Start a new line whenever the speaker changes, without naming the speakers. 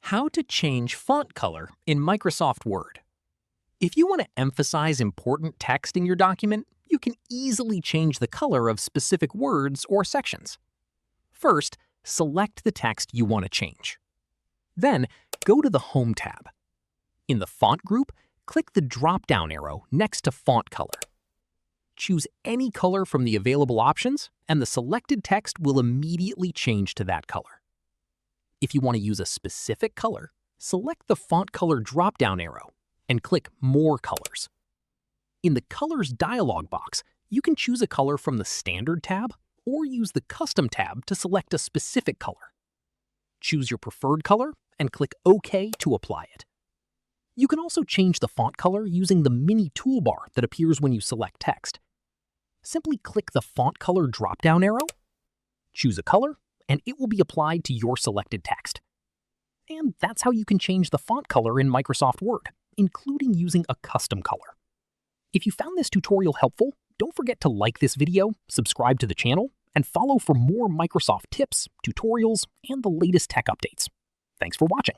How to change font color in Microsoft Word. If you want to emphasize important text in your document, you can easily change the color of specific words or sections. First, select the text you want to change. Then, go to the Home tab. In the Font group, click the drop-down arrow next to Font Color. Choose any color from the available options, and the selected text will immediately change to that color. If you want to use a specific color, select the Font Color drop-down arrow and click More Colors. In the Colors dialog box, you can choose a color from the Standard tab or use the Custom tab to select a specific color. Choose your preferred color and click OK to apply it. You can also change the font color using the mini toolbar that appears when you select text. Simply click the Font Color drop-down arrow, choose a color, and it will be applied to your selected text. And that's how you can change the font color in Microsoft Word, including using a custom color. If you found this tutorial helpful, don't forget to like this video, subscribe to the channel, and follow for more Microsoft tips, tutorials, and the latest tech updates. Thanks for watching.